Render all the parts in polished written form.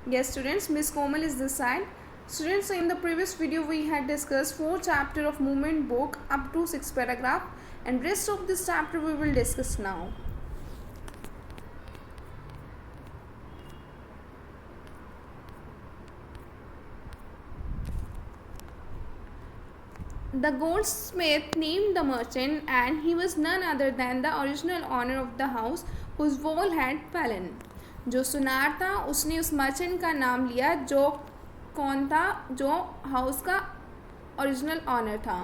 Yes, students, Miss Komal is this side. Students, in the previous video we had discussed 4 chapter of movement book up to 6 paragraph, and rest of this chapter we will discuss now. The goldsmith named the merchant, and he was none other than the original owner of the house whose wall had fallen. जो सुनार था उसने उस merchant का नाम लिया जो कौन था, जो हाउस का ओरिजिनल ऑनर था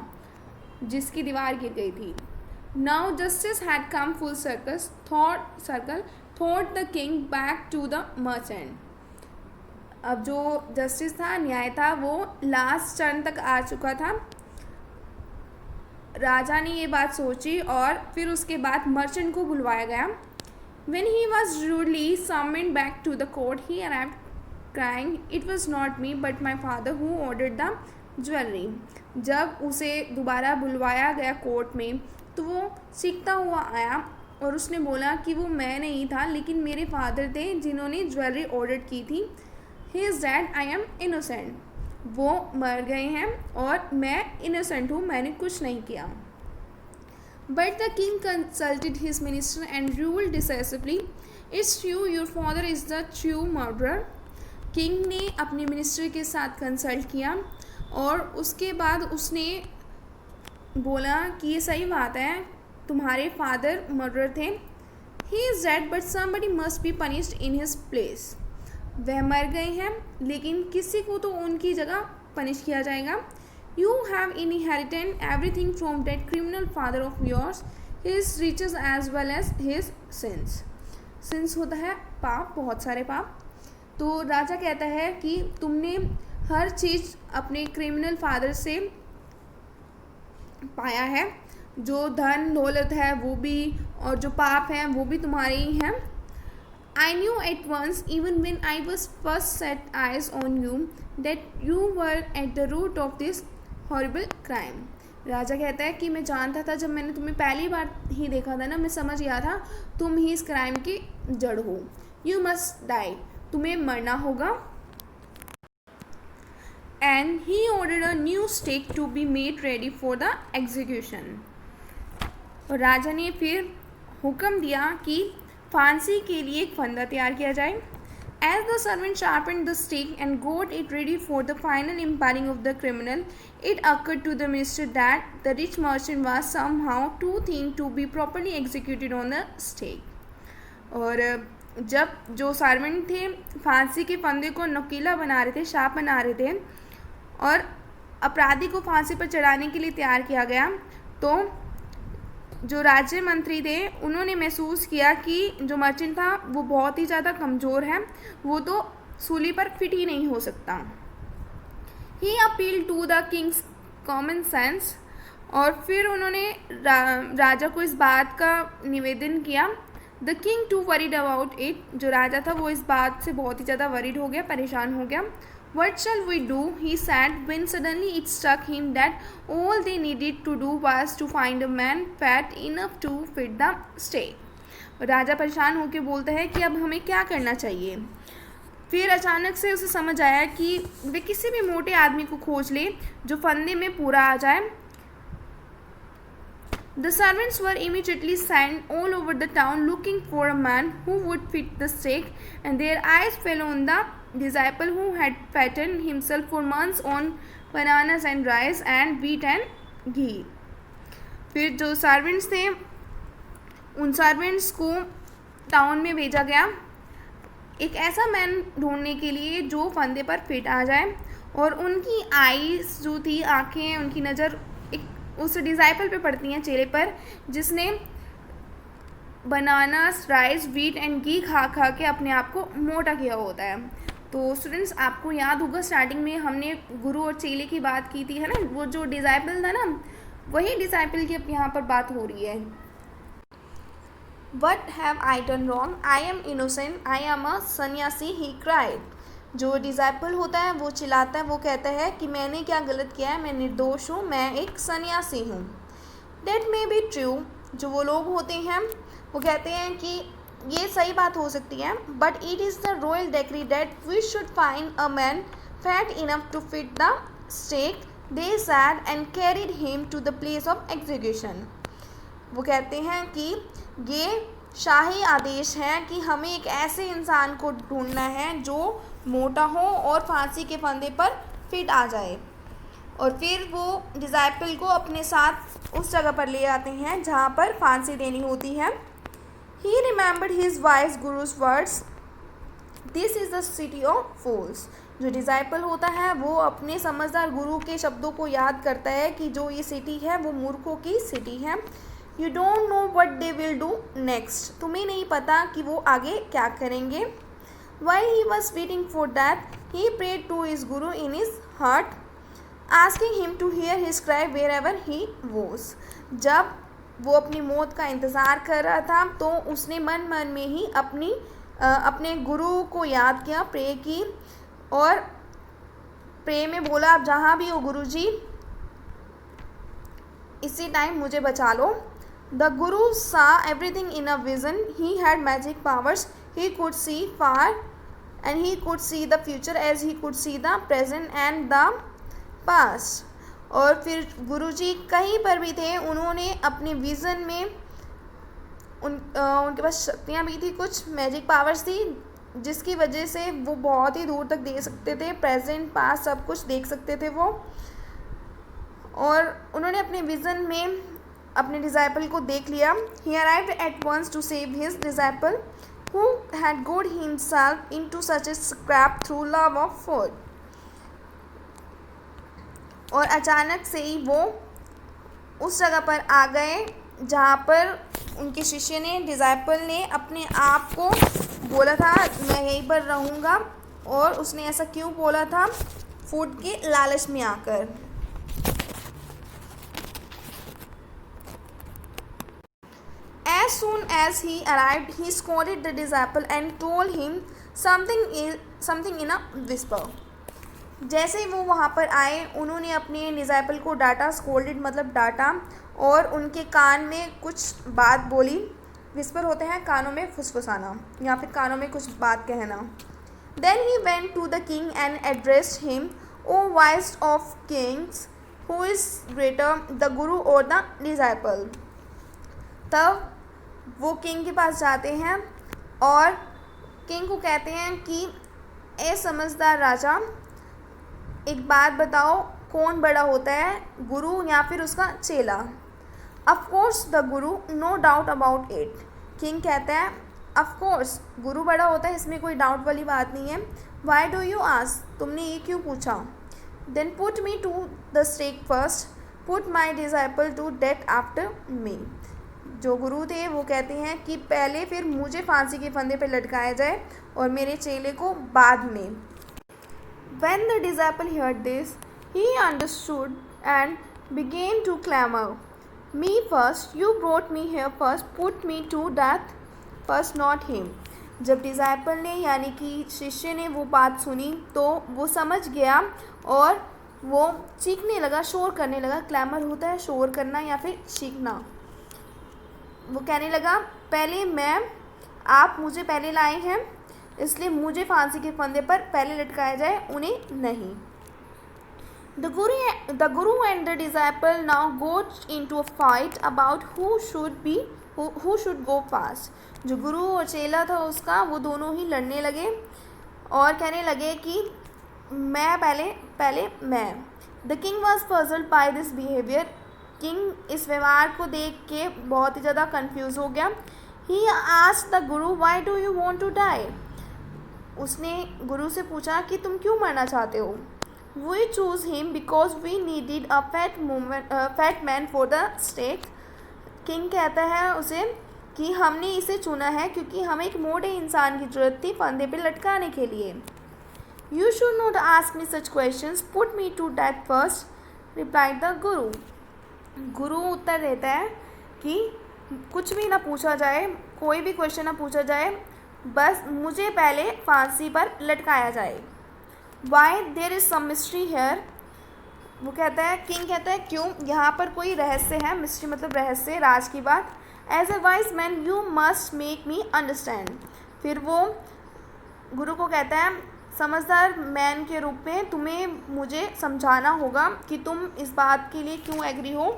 जिसकी दीवार गिर गई थी. Now justice had come full circle thought the king back to the merchant. अब जो जस्टिस था, न्याय था, वो लास्ट चरण तक आ चुका था. राजा ने ये बात सोची और फिर उसके बाद मर्चेंट को बुलवाया गया. When he was rudely summoned back to the court, he arrived crying, "It was not me, but my father who ordered the jewelry." जब उसे दोबारा बुलवाया गया कोर्ट में तो वो चीखता हुआ आया और उसने बोला कि वो मैं नहीं था, लेकिन मेरे फादर थे जिन्होंने ज्वेलरी ऑर्डर की थी. He is dead, I am innocent. वो मर गए हैं और मैं इनोसेंट हूँ, मैंने कुछ नहीं किया. But the king consulted his minister and ruled decisively, "It's true, your father is the true murderer." King ने अपने मिनिस्टर के साथ कंसल्ट किया और उसके बाद उसने बोला कि ये सही बात है, तुम्हारे फादर मर्डरर थे. He is dead, but somebody must be punished in his place. वह मर गए हैं लेकिन किसी को तो उनकी जगह पनिश किया जाएगा. You have inherited everything from that criminal father of yours, his riches as well as his sins. Sins होता है पाप, बहुत सारे पाप. तो राजा कहता है कि तुमने हर चीज़ अपने क्रिमिनल फादर से पाया है, जो धन दौलत है वो भी और जो पाप हैं वो भी तुम्हारे ही हैं. I knew at once, even when I was first set eyes on you, that you were at the root of this horrible crime. राजा कहता है कि मैं जानता था, जब मैंने तुम्हें पहली बार ही देखा था ना, मैं समझ गया था तुम ही इस क्राइम की जड़ हो. यू मस्ट डाई, तुम्हें मरना होगा. And he ordered a new stake to be made ready for the execution. और राजा ने फिर हुक्म दिया कि फांसी के लिए एक फंदा तैयार किया जाए. As the servant sharpened the stake and got it ready for the final impaling of the criminal, it occurred to the minister that the rich merchant was somehow too thin to be properly executed on the stake. और जब जो servant थे फांसी के फंदे को नुकीला बना रहे थे, शार्प बना रहे थे और अपराधी को फांसी पर चढ़ाने के लिए तैयार किया गया, तो जो राज्य मंत्री थे उन्होंने महसूस किया कि जो मर्चेंट था वो बहुत ही ज़्यादा कमज़ोर है, वो तो सूली पर फिट ही नहीं हो सकता. He appeal to the king's common sense. और फिर उन्होंने राजा को इस बात का निवेदन किया. The king to worried about it. जो राजा था वो इस बात से बहुत ही ज़्यादा वरीड हो गया, परेशान हो गया. What shall we do? He said, when suddenly it struck him that all they needed to do was to find a man fat enough to fit the stake. राजा परेशान होकर बोलता है कि अब हमें क्या करना चाहिए. फिर अचानक से उसे समझ आया कि वे किसी भी मोटे आदमी को खोज ले जो फंदे में पूरा आ जाए. The servants were immediately sent all over the town looking for a man who would fit the stake, and their eyes fell on the disciple who had fattened himself for months on bananas and rice and wheat and ghee. फिर जो servants थे उन servants को town में भेजा गया एक ऐसा मैन ढूंढने के लिए जो फंदे पर फिट आ जाए. और उनकी आईज जो थी, आँखें, उनकी नज़र एक उस डिसाइपल पे पड़ती हैं, चेले पर, जिसने बनानास, राइस, वीट एंड घी खा खा के अपने आप को मोटा किया होता है. तो स्टूडेंट्स, आपको याद होगा स्टार्टिंग में हमने गुरु और चेले की बात की थी, है ना. वो जो डिसाइपल था ना, वही डिसाइपल की अब यहाँ पर बात हो रही है. What have I done wrong? I am innocent. I am a सन्यासी, he cried. जो डिसाइपल होता है वो चिल्लाता है, वो कहता है कि मैंने क्या गलत किया है, मैं निर्दोष हूँ, मैं एक सन्यासी हूँ. That may be true. जो वो लोग होते हैं वो कहते हैं कि ये सही बात हो सकती है, but it is the royal decree that we should find a man fat enough to fit the stake, they said and carried him to the place of execution. वो कहते हैं कि ये शाही आदेश है कि हमें एक ऐसे इंसान को ढूंढना है जो मोटा हो और फांसी के फंदे पर फिट आ जाए। और फिर वो डिज़ाइपल को अपने साथ उस जगह पर ले आते हैं जहाँ पर फांसी देनी होती है। He remembered his wise guru's words, this is the city of fools. जो डिज़ाइपल होता है वो अपने समझदार गुरु के शब्दों को याद करता है कि जो ये सिटी है वो मूर्खों की सिटी है। You don't know what they will do next, तुम्हें नहीं पता कि वो आगे क्या करेंगे। While he was waiting for that he prayed to his guru in his heart, asking him to hear his cry wherever he was. जब वो अपनी मौत का इंतज़ार कर रहा था तो उसने मन मन में ही अपने गुरु को याद किया, प्रे की और प्रे में बोला, आप जहाँ भी हो गुरु जी इसी टाइम मुझे बचा लो। The guru saw everything in a vision, he had magic powers, he could see far and he could see the future as he could see the present and the past. और फिर गुरुजी कहीं पर भी थे, उन्होंने अपने विज़न में उनके पास शक्तियाँ भी थी, कुछ मैजिक पावर्स थी जिसकी वजह से वो बहुत ही दूर तक देख सकते थे, प्रेजेंट पास्ट सब कुछ देख सकते थे वो। और उन्होंने अपने विज़न में अपने डिज़ाइपल को देख लिया। He arrived at once to save his disciple who had got himself into such a scrape through love of food. और अचानक से ही वो उस जगह पर आ गए जहाँ पर उनके शिष्य ने, डिज़ाइपल ने अपने आप को बोला था मैं यहीं पर रहूँगा। और उसने ऐसा क्यों बोला था? फूड के लालच में आकर। As soon as he arrived, he scolded the disciple and told him something in a whisper. जैसे ही वो वहाँ पर आए उन्होंने अपने डिज़ाइपल को डांटा, स्कोल्डेड मतलब डांटा, और उनके कान में कुछ बात बोली। विस्पर होते हैं कानों में फुसफुसाना या फिर कानों में कुछ बात कहना। Then he went to the king and addressed him, O wisest of kings, who is greater, the guru or the disciple? तब वो किंग के पास जाते हैं और किंग को कहते हैं कि ए समझदार राजा, एक बात बताओ, कौन बड़ा होता है, गुरु या फिर उसका चेला? Of course the guru, no doubt about it. King कहता है ऑफ कोर्स गुरु बड़ा होता है, इसमें कोई डाउट वाली बात नहीं है। वाई डू यू आस्क, तुमने ये क्यों पूछा? Then put me to the stake first, put my disciple to death after me. जो गुरु थे वो कहते हैं कि पहले फिर मुझे फांसी के फंदे पर लटकाया जाए और मेरे चेले को बाद में। When the disciple heard this, he understood and began to clamor, Me first, you brought me here first, put me to death first, not him. जब डिज़ाइपल ने यानी कि शिष्य ने वो बात सुनी तो वो समझ गया और वो चीखने लगा, शोर करने लगा। क्लैमर होता है शोर करना या फिर चीखना। वो कहने लगा पहले मैं, आप मुझे पहले लाए हैं इसलिए मुझे फांसी के फंदे पर पहले लटकाया जाए, उन्हें नहीं। The guru and the disciple now got into a fight about who should go fast. जो गुरु और चेला था उसका, वो दोनों ही लड़ने लगे और कहने लगे कि मैं पहले मैं। The king was puzzled by this behavior. King इस व्यवहार को देख के बहुत ही ज़्यादा कंफ्यूज हो गया। He asked the guru, why do you want to die? उसने गुरु से पूछा कि तुम क्यों मरना चाहते हो? We chose him because we needed a fat man for the stake. King कहता है उसे कि हमने इसे चुना है क्योंकि हमें एक मोटे इंसान की ज़रूरत थी फंदे पे लटकाने के लिए। You should not ask me such questions. Put me to death first, replied the guru. गुरु उत्तर देता है कि कुछ भी ना पूछा जाए, कोई भी क्वेश्चन ना पूछा जाए, बस मुझे पहले फांसी पर लटकाया जाए। Why there is some mystery here, वो कहता है, किंग कहता है क्यों, यहाँ पर कोई रहस्य है। मिस्ट्री मतलब रहस्य, राज की बात। As a wise man you must make me understand. फिर वो गुरु को कहता है समझदार मैन के रूप में तुम्हें मुझे समझाना होगा कि तुम इस बात के लिए क्यों एग्री हो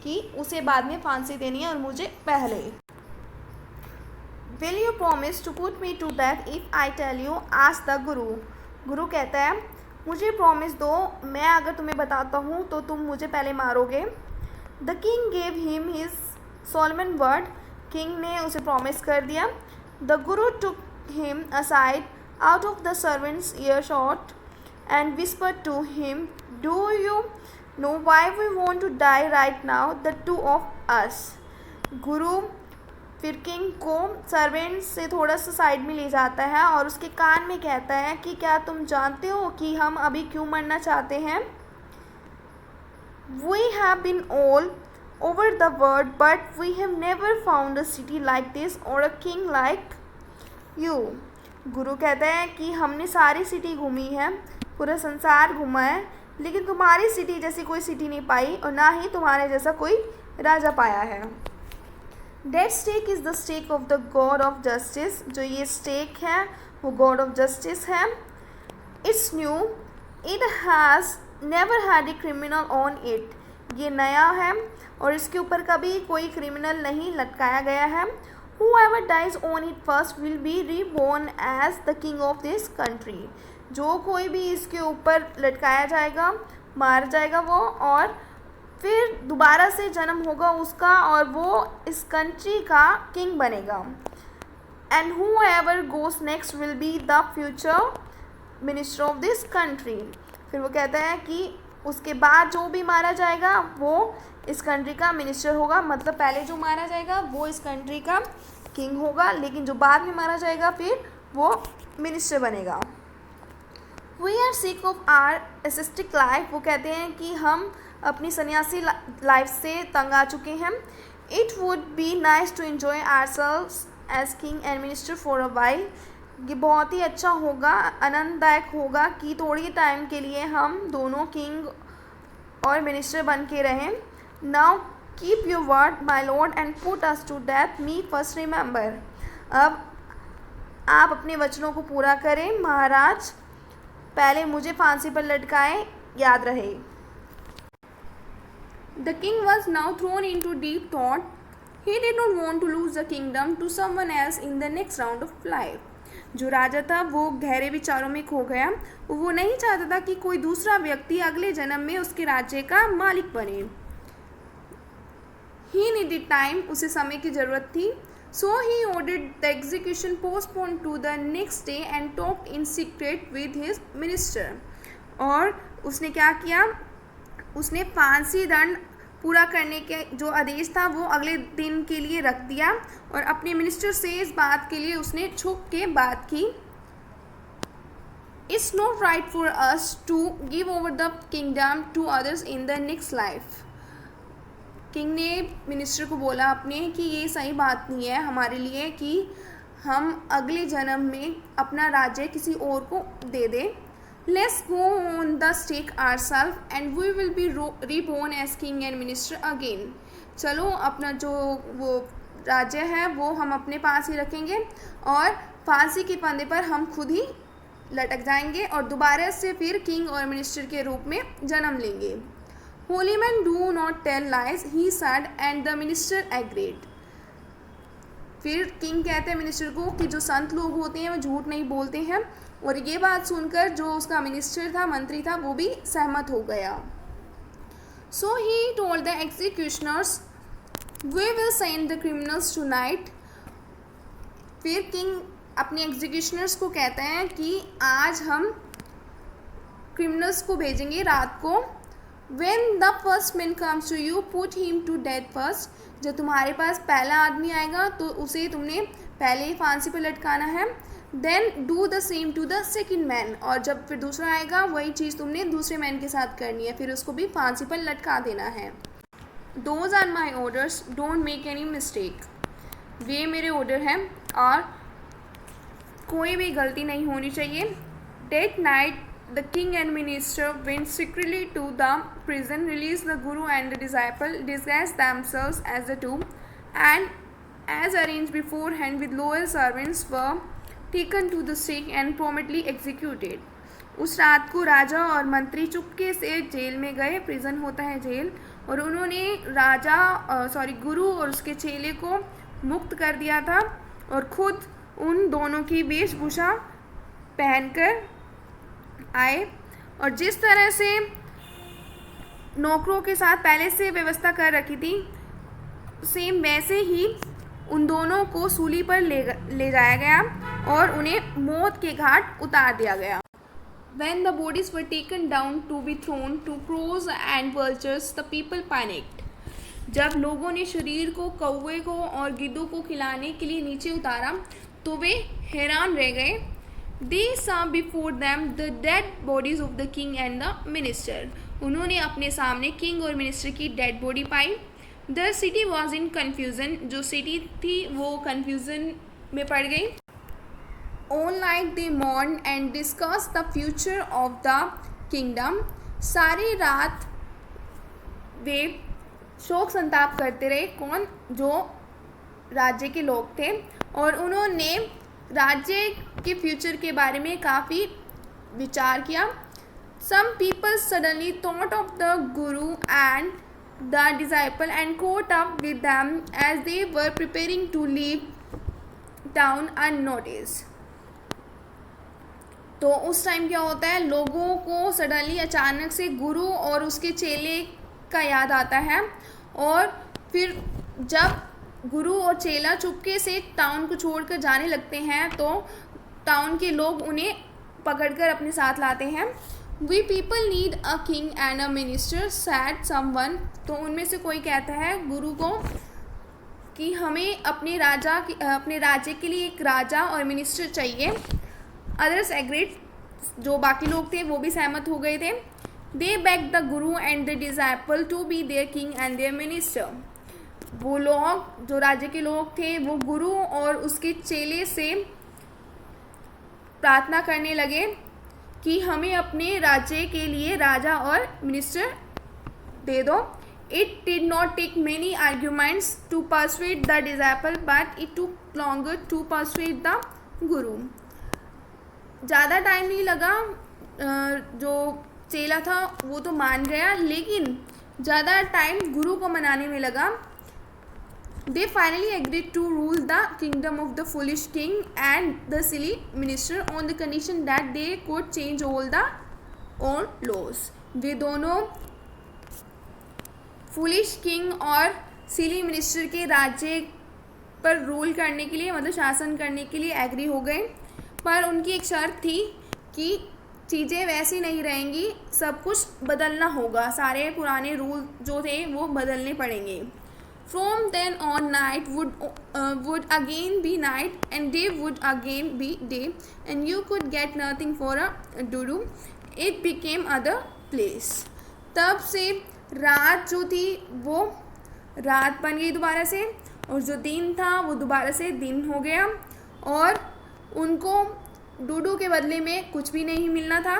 कि उसे बाद में फांसी देनी है और मुझे पहले। Will you promise to put me to death if I tell you, asked the guru. गुरु कहता है मुझे प्रॉमिस दो, मैं अगर तुम्हें बताता हूँ तो तुम मुझे पहले मारोगे। The king gave him his Solomon word. King ने उसे प्रॉमिस कर दिया। The Guru took him aside out of the servant's earshot and whispered to him, do you know why we want to die right now, the two of us? गुरु फिर king को servant से थोड़ा सा side में ले जाता है और उसके कान में कहता है कि क्या तुम जानते हो कि हम अभी क्यों मरना चाहते हैं? We have been all over the world but we have never found a city like this or a king like you. गुरु कहता है कि हमने सारी सिटी घूमी है, पूरा संसार घूमा है, लेकिन तुम्हारी सिटी जैसी कोई सिटी नहीं पाई और ना ही तुम्हारे जैसा कोई राजा पाया है। That stake is the stake of the God of justice। जो ये स्टेक है वो गॉड ऑफ जस्टिस है। It's new, it has never had a criminal on it। ये नया है और इसके ऊपर कभी कोई क्रिमिनल नहीं लटकाया गया है। Whoever dies on it first will be reborn as the king of this country। जो कोई भी इसके ऊपर लटकाया जाएगा मार जाएगा वो और फिर दोबारा से जन्म होगा उसका और वो इस कंट्री का किंग बनेगा। And whoever goes next will be the future minister of this country। फिर वो कहता है कि उसके बाद जो भी मारा जाएगा वो इस कंट्री का मिनिस्टर होगा, मतलब पहले जो मारा जाएगा वो इस कंट्री का किंग होगा, लेकिन जो बाद में मारा जाएगा फिर वो मिनिस्टर बनेगा। We are sick of our ascetic life. वो कहते हैं कि हम अपनी सन्यासी लाइफ से तंग आ चुके हैं। It would be nice to enjoy ourselves as king and minister for a while. ये बहुत ही अच्छा होगा, आनंददायक होगा कि थोड़ी टाइम के लिए हम दोनों किंग और मिनिस्टर बन के रहें। Now keep your word my lord and put us to death, me first remember. अब आप अपने वचनों को पूरा करें महाराज, पहले मुझे फांसी पर लटकाएं, याद रहे। The king was now thrown into deep thought. He did not want to lose the kingdom to someone else in the next round of life. जो राजा था वो गहरे विचारों में खो गया। वो नहीं चाहता था कि कोई दूसरा व्यक्ति अगले जन्म में उसके राज्य का मालिक बने। ही नीडेड टाइम, उसे समय की ज़रूरत थी। So he ordered the execution postponed to the next day and talked in secret with his minister. और उसने क्या किया, उसने फांसी दंड पूरा करने के जो आदेश था वो अगले दिन के लिए रख दिया और अपने मिनिस्टर से इस बात के लिए उसने छुप के बात की। It's not right for us to give over the kingdom to others in the next life. King ने मिनिस्टर को बोला अपने कि ये सही बात नहीं है हमारे लिए कि हम अगले जन्म में अपना राज्य किसी और को दे दें। Let's go on the stake ourselves and we will be reborn as king and minister again। चलो अपना जो वो राज्य है वो हम अपने पास ही रखेंगे और फांसी के फंदे पर हम खुद ही लटक जाएंगे और दोबारा से फिर किंग और मिनिस्टर के रूप में जन्म लेंगे। Holy men do not tell lies, he said, and the minister agreed। फिर किंग कहते हैं मिनिस्टर को कि जो संत लोग होते हैं वो झूठ नहीं बोलते हैं, और ये बात सुनकर जो उसका मिनिस्टर था, मंत्री था, वो भी सहमत हो गया। So he told the executioners we will send the criminals tonight. फिर किंग अपने एग्जीक्यूशनर्स को कहते हैं कि आज हम क्रिमिनल्स को भेजेंगे रात को। When the first man comes to you put him to death first. जब तुम्हारे पास पहला आदमी आएगा तो उसे तुमने पहले ही फांसी पर लटकाना है। Then do the same to the second man. और जब फिर दूसरा आएगा वही चीज़ तुमने दूसरे मैन के साथ करनी है, फिर उसको भी फांसी पर लटका देना है। Those are my orders, don't make any mistake. वे मेरे ऑर्डर हैं और कोई भी गलती नहीं होनी चाहिए। That night the king and minister went secretly to the prison, release the guru and the disciple, disguised themselves as the two, and as arranged beforehand with loyal servants were taken to the stake and promptly executed. उस रात को राजा और मंत्री चुपके से jail में गए, prison होता है जेल, और उन्होंने गुरु और उसके चेले को मुक्त कर दिया था और खुद उन दोनों की वेशभूषा पहनकर आए। और जिस तरह से नौकरों के साथ पहले से व्यवस्था कर रखी थी, सेम वैसे ही उन दोनों को सूली पर ले जाया गया और उन्हें मौत के घाट उतार दिया गया। When the bodies were taken down to be thrown to crows and vultures, the people panicked. जब लोगों ने शरीर को कौवे को और गिद्धों को खिलाने के लिए नीचे उतारा तो वे हैरान रह गए। They saw before them the dead bodies of the king and the minister. उन्होंने अपने सामने किंग और मिनिस्टर की dead body pi. The city was in confusion. जो सिटी थी वो कन्फ्यूजन में पड़ गई। All night they mourned and discussed the future of the kingdom. सारी रात वे शोक संताप करते रहे। कौन? जो राज्य के लोग थे, और उन्होंने राज्य के फ्यूचर के बारे में काफ़ी विचार किया। Some people suddenly thought of the guru and the disciple and caught up with them as they were preparing to leave town unnoticed. तो उस टाइम क्या होता है, लोगों को सडनली अचानक से गुरु और उसके चेले का याद आता है, और फिर जब गुरु और चेला चुपके से टाउन को छोड़कर जाने लगते हैं तो टाउन के लोग उन्हें पकड़कर अपने साथ लाते हैं। We people need a king and a minister said someone. तो उनमें से कोई कहता है गुरु को कि हमें अपने राज्य के लिए एक राजा और मिनिस्टर चाहिए। अदर्स एग्रीड, जो बाकी लोग थे वो भी सहमत हो गए थे। They beg the guru and the disciple to be their king and their minister. वो लोग, जो राज्य के लोग थे, वो गुरु और उसके चेले से प्रार्थना करने लगे कि हमें अपने राज्य के लिए राजा और मिनिस्टर दे दो। It did not take many arguments to persuade the disciple but it took longer to persuade the guru. ज़्यादा टाइम नहीं लगा, जो चेला था वो तो मान गया, लेकिन ज़्यादा टाइम गुरु को मनाने में लगा। They finally agreed to rule the kingdom of the foolish king and the silly minister on the condition that they could change all the old laws. वे दोनों फुलिश किंग और सिली मिनिस्टर के राज्य पर रूल करने के लिए, मतलब शासन करने के लिए एग्री हो गए, पर उनकी एक शर्त थी कि चीज़ें वैसी नहीं रहेंगी, सब कुछ बदलना होगा, सारे पुराने रूल जो थे वो बदलने पड़ेंगे। From then on night would again be night and day would again be day and you could get nothing for a duru. It became other place. तब से रात जो थी वो रात बन गई दोबारा से, और जो दिन था वो दोबारा से दिन हो गया, और उनको डूडू के बदले में कुछ भी नहीं मिलना था,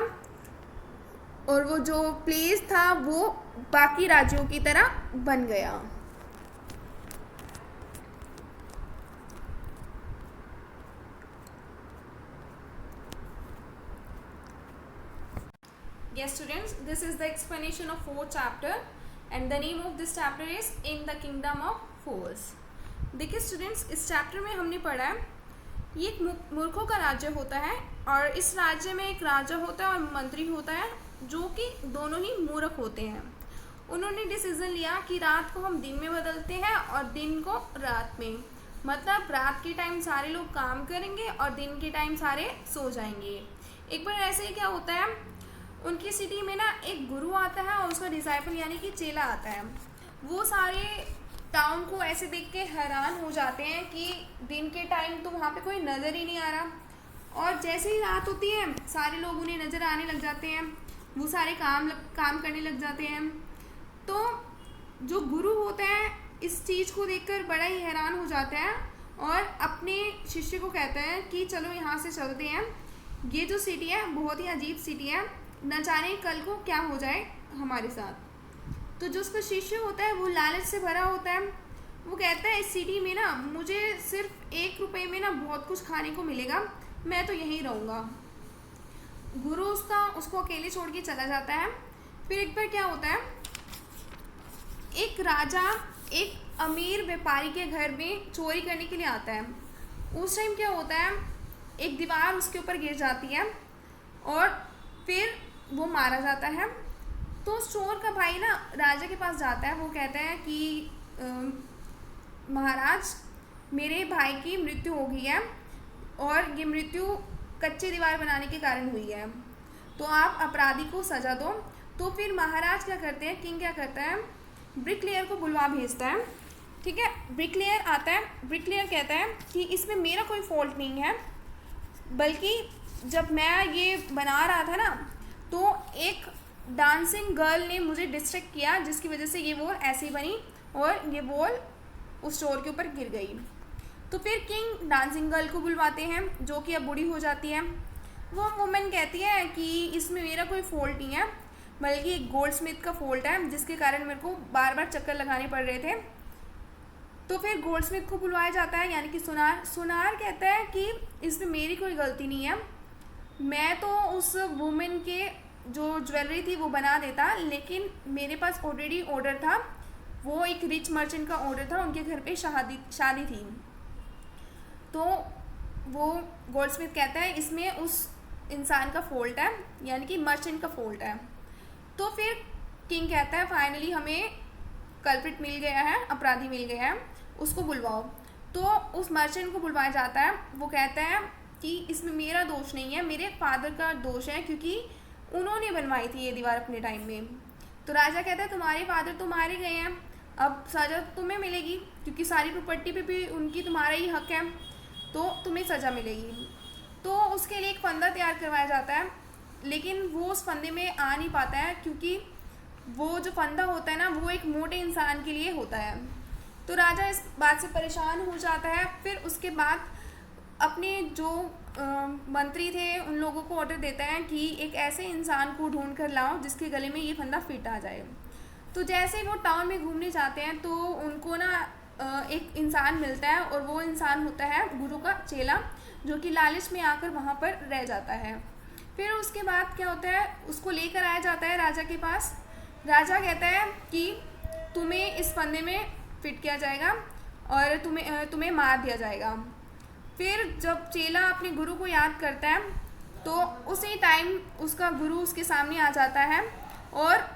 और वो जो प्लेस था वो बाकी राज्यों की तरह बन गया। Yes students, this is the explanation of 4th chapter and the name of this chapter is In the Kingdom of Fools. देखिए स्टूडेंट्स, इस चैप्टर में हमने पढ़ा है ये एक मूर्खों का राज्य होता है, और इस राज्य में एक राजा होता है और मंत्री होता है जो कि दोनों ही मूर्ख होते हैं। उन्होंने डिसीजन लिया कि रात को हम दिन में बदलते हैं और दिन को रात में, मतलब रात के टाइम सारे लोग काम करेंगे और दिन के टाइम सारे सो जाएंगे। एक बार ऐसे ही क्या होता है, उनकी सिटी में ना एक गुरु आता है और उसका डिसाइपल यानी कि चेला आता है। वो सारे टाउन को ऐसे देख के हैरान हो जाते हैं कि दिन के टाइम तो वहाँ पे कोई नज़र ही नहीं आ रहा, और जैसे ही रात होती है सारे लोग उन्हें नज़र आने लग जाते हैं, वो सारे काम करने लग जाते हैं। तो जो गुरु होता है इस चीज़ को देखकर बड़ा ही हैरान हो जाता है और अपने शिष्य को कहता है कि चलो यहाँ से चलते हैं, ये जो सिटी है बहुत ही अजीब सिटी है, न जाने कल को क्या हो जाए हमारे साथ। तो जो उसका शिष्य होता है वो लालच से भरा होता है, वो कहता है इस सिटी में ना मुझे सिर्फ 1 रुपए में ना बहुत कुछ खाने को मिलेगा, मैं तो यहीं रहूँगा। गुरु उसको अकेले छोड़ के चला जाता है। फिर एक बार क्या होता है, एक राजा एक अमीर व्यापारी के घर में चोरी करने के लिए आता है। उस टाइम क्या होता है, एक दीवार उसके ऊपर गिर जाती है और फिर वो मारा जाता है। तो चोर का भाई ना राजा के पास जाता है, वो कहता है कि महाराज मेरे भाई की मृत्यु हो गई है और ये मृत्यु कच्ची दीवार बनाने के कारण हुई है, तो आप अपराधी को सज़ा दो। तो फिर महाराज क्या करते हैं, किंग क्या करता है, ब्रिकलेयर को बुलवा भेजता है। ठीक है, ब्रिकलेयर आता है। ब्रिकलेयर कहता है कि इसमें मेरा कोई फॉल्ट नहीं है, बल्कि जब मैं ये बना रहा था ना तो एक डांसिंग गर्ल ने मुझे डिस्ट्रैक्ट किया, जिसकी वजह से ये वॉल ऐसी बनी और ये वॉल उस चोर के ऊपर गिर गई। तो फिर किंग डांसिंग गर्ल को बुलवाते हैं, जो कि अब बूढ़ी हो जाती है। वो वुमेन कहती है कि इसमें मेरा कोई फॉल्ट नहीं है, बल्कि एक गोल्ड स्मिथ का फॉल्ट है, जिसके कारण मेरे को बार बार चक्कर लगाने पड़ रहे थे। तो फिर गोल्ड स्मिथ को बुलवाया जाता है, यानी कि सुनार कहता है कि इसमें मेरी कोई गलती नहीं है, मैं तो उस वुमेन के जो ज्वेलरी थी वो बना देता, लेकिन मेरे पास ऑलरेडी ऑर्डर था, वो एक रिच मर्चेंट का ऑर्डर था, उनके घर पे शादी थी। तो वो गोल्डस्मिथ कहता है इसमें उस इंसान का फॉल्ट है, यानी कि मर्चेंट का फॉल्ट है। तो फिर किंग कहता है फाइनली हमें कल्प्रिट मिल गया है, अपराधी मिल गया है, उसको बुलवाओ। तो उस मर्चेंट को बुलवाया जाता है। वो कहता है कि इसमें मेरा दोष नहीं है, मेरे फादर का दोष है, क्योंकि उन्होंने बनवाई थी ये दीवार अपने टाइम में। तो राजा कहता है तुम्हारे फादर तो मारे गए हैं, अब सज़ा तुम्हें मिलेगी, क्योंकि सारी प्रॉपर्टी पे भी उनकी तुम्हारा ही हक है, तो तुम्हें सज़ा मिलेगी। तो उसके लिए एक फंदा तैयार करवाया जाता है, लेकिन वो उस फंदे में आ नहीं पाता है, क्योंकि वो जो फंदा होता है ना वो एक मोटे इंसान के लिए होता है। तो राजा इस बात से परेशान हो जाता है। फिर उसके बाद अपने जो मंत्री थे उन लोगों को ऑर्डर देता है कि एक ऐसे इंसान को ढूंढ कर लाओ जिसके गले में ये फंदा फिट आ जाए। तो जैसे वो टाउन में घूमने जाते हैं तो उनको ना एक इंसान मिलता है, और वो इंसान होता है गुरु का चेला, जो कि लालच में आकर वहाँ पर रह जाता है। फिर उसके बाद क्या होता है, उसको लेकर आया जाता है राजा के पास। राजा कहता है कि तुम्हें इस फंदे में फिट किया जाएगा और तुम्हें मार दिया जाएगा। फिर जब चेला अपने गुरु को याद करता है तो उसी टाइम उसका गुरु उसके सामने आ जाता है और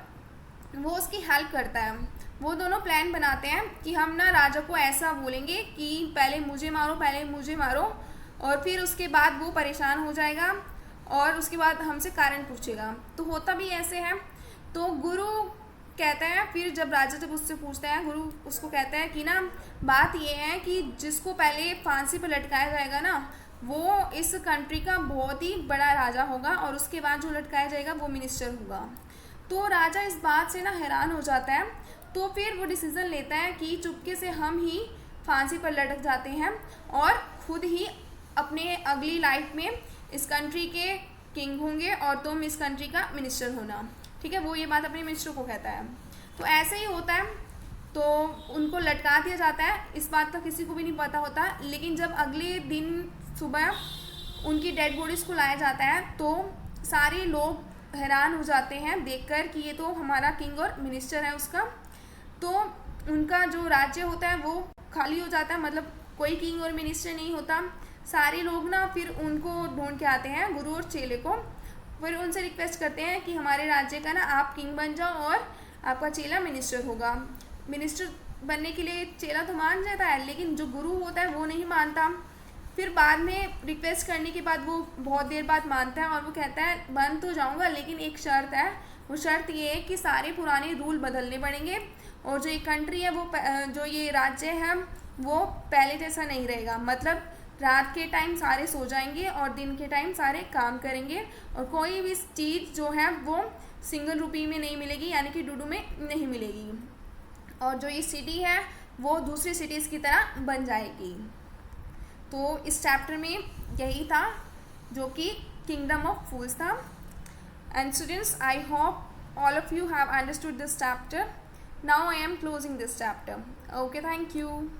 वो उसकी हेल्प करता है। वो दोनों प्लान बनाते हैं कि हम ना राजा को ऐसा बोलेंगे कि पहले मुझे मारो, और फिर उसके बाद वो परेशान हो जाएगा और उसके बाद हमसे कारण पूछेगा। तो होता भी ऐसे है। तो गुरु कहता है, फिर जब राजा जब उससे पूछता है, गुरु उसको कहता है कि ना बात ये है कि जिसको पहले फांसी पर लटकाया जाएगा ना वो इस कंट्री का बहुत ही बड़ा राजा होगा, और उसके बाद जो लटकाया जाएगा वो मिनिस्टर होगा। तो राजा इस बात से ना हैरान हो जाता है। तो फिर वो डिसीज़न लेता है कि चुपके से हम ही फांसी पर लटक जाते हैं और खुद ही अपने अगली लाइफ में इस कंट्री के किंग होंगे और तुम इस कंट्री का मिनिस्टर होना। ठीक है, वो ये बात अपने मिनिस्टर को कहता है। तो ऐसे ही होता है। तो उनको लटका दिया जाता है, इस बात का किसी को भी नहीं पता होता। लेकिन जब अगले दिन सुबह उनकी डेड बॉडीज़ को लाया जाता है तो सारे लोग हैरान हो जाते हैं देखकर कि ये तो हमारा किंग और मिनिस्टर है उसका। तो उनका जो राज्य होता है वो खाली हो जाता है, मतलब कोई किंग और मिनिस्टर नहीं होता। सारे लोग ना फिर उनको ढूंढ के आते हैं, गुरु और चेले को। फिर उनसे रिक्वेस्ट करते हैं कि हमारे राज्य का ना आप किंग बन जाओ और आपका चेला मिनिस्टर होगा। मिनिस्टर बनने के लिए चेला तो मान जाता है, लेकिन जो गुरु होता है वो नहीं मानता। फिर बाद में रिक्वेस्ट करने के बाद वो बहुत देर बाद मानता है और वो कहता है बन तो जाऊंगा, लेकिन एक शर्त है। वो शर्त ये है कि सारे पुराने रूल बदलने पड़ेंगे और जो ये कंट्री है वो जो ये राज्य है वो पहले जैसा नहीं रहेगा। मतलब रात के टाइम सारे सो जाएंगे और दिन के टाइम सारे काम करेंगे, और कोई भी चीज़ जो है वो सिंगल रुपी में नहीं मिलेगी, यानी कि डूडू में नहीं मिलेगी। और जो ये सिटी है वो दूसरी सिटीज़ की तरह बन जाएगी। तो इस चैप्टर में यही था जो कि किंगडम ऑफ फूल्स था। And students, I hope all of you have understood this chapter. Now I am closing this chapter. Okay, thank you.